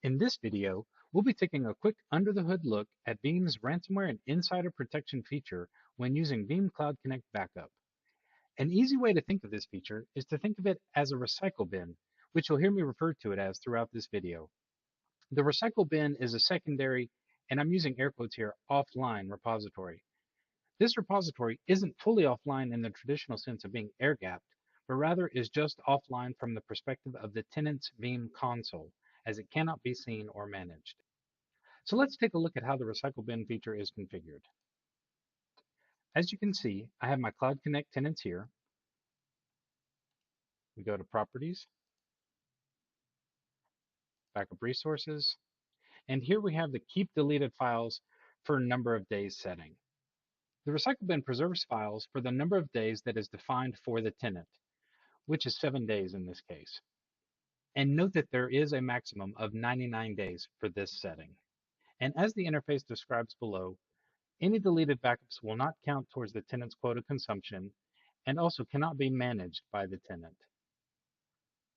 In this video, we'll be taking a quick under-the-hood look at Veeam's ransomware and insider protection feature when using Veeam Cloud Connect Backup. An easy way to think of this feature is to think of it as a recycle bin, which you'll hear me refer to it as throughout this video. The recycle bin is a secondary, and I'm using air quotes here, offline repository. This repository isn't fully offline in the traditional sense of being air-gapped, but rather is just offline from the perspective of the tenant's Veeam console, as it cannot be seen or managed. So let's take a look at how the recycle bin feature is configured. As you can see, I have my Cloud Connect tenants here. We go to Properties, Backup Resources, and here we have the Keep Deleted Files for number of days setting. The recycle bin preserves files for the number of days that is defined for the tenant, which is 7 days in this case. And note that there is a maximum of 99 days for this setting. And as the interface describes below, any deleted backups will not count towards the tenant's quota consumption and also cannot be managed by the tenant.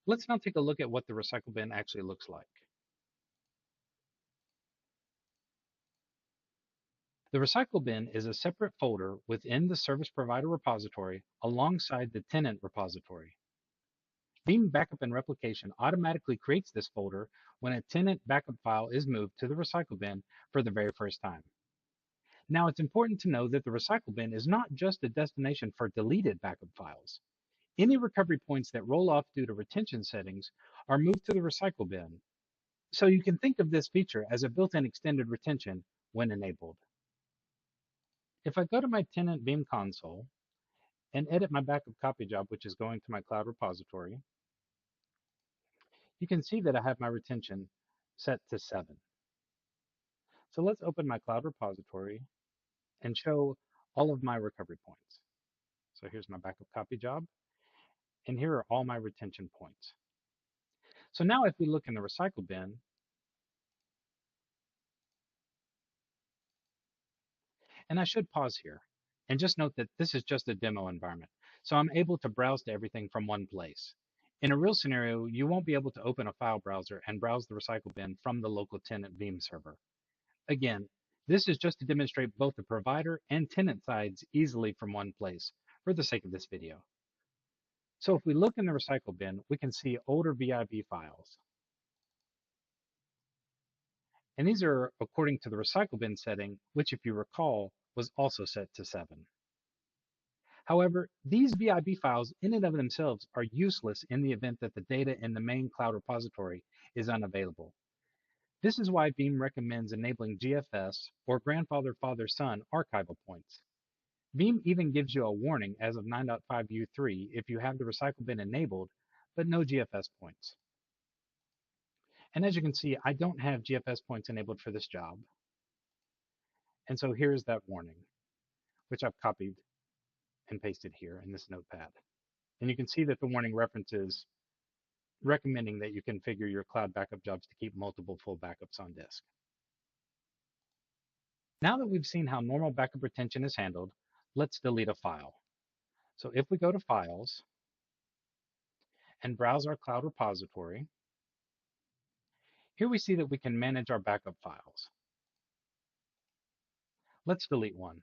Let's now take a look at what the recycle bin actually looks like. The recycle bin is a separate folder within the service provider repository alongside the tenant repository. Veeam Backup and Replication automatically creates this folder when a tenant backup file is moved to the recycle bin for the very first time. Now, it's important to know that the recycle bin is not just a destination for deleted backup files. Any recovery points that roll off due to retention settings are moved to the recycle bin. So you can think of this feature as a built-in extended retention when enabled. If I go to my tenant Veeam console and edit my backup copy job, which is going to my cloud repository, you can see that I have my retention set to 7. So let's open my cloud repository and show all of my recovery points. So here's my backup copy job, and here are all my retention points. So now if we look in the recycle bin, and I should pause here and just note that this is just a demo environment. So I'm able to browse to everything from one place. In a real scenario, you won't be able to open a file browser and browse the recycle bin from the local tenant Veeam server. Again, this is just to demonstrate both the provider and tenant sides easily from one place for the sake of this video. So if we look in the recycle bin, we can see older VIB files. And these are according to the recycle bin setting, which if you recall, was also set to 7. However, these VIB files in and of themselves are useless in the event that the data in the main cloud repository is unavailable. This is why Veeam recommends enabling GFS or grandfather father son archival points. Veeam even gives you a warning as of 9.5U3 if you have the recycle bin enabled, but no GFS points. And as you can see, I don't have GFS points enabled for this job. And so here's that warning, which I've copied and pasted here in this notepad. And you can see that the warning references recommending that you configure your cloud backup jobs to keep multiple full backups on disk. Now that we've seen how normal backup retention is handled, let's delete a file. So if we go to Files and browse our cloud repository, here we see that we can manage our backup files. Let's delete one.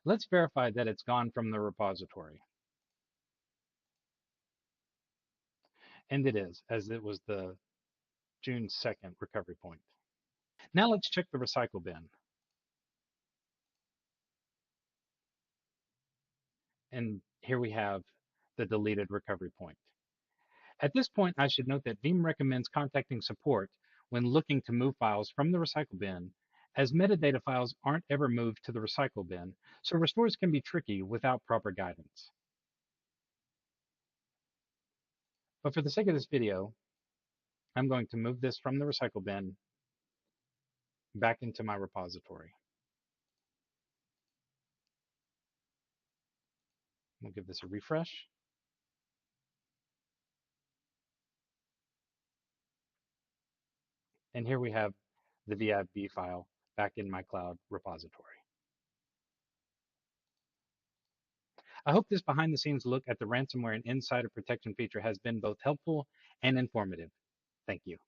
Let's verify that it's gone from the repository. And it is, as it was the June 2nd recovery point. Now let's check the recycle bin. And here we have the deleted recovery point. At this point, I should note that Veeam recommends contacting support when looking to move files from the recycle bin, as metadata files aren't ever moved to the recycle bin, so restores can be tricky without proper guidance. But for the sake of this video, I'm going to move this from the recycle bin back into my repository. We'll give this a refresh. And here we have the VIB file back in my cloud repository. I hope this behind the scenes look at the ransomware and insider protection feature has been both helpful and informative. Thank you.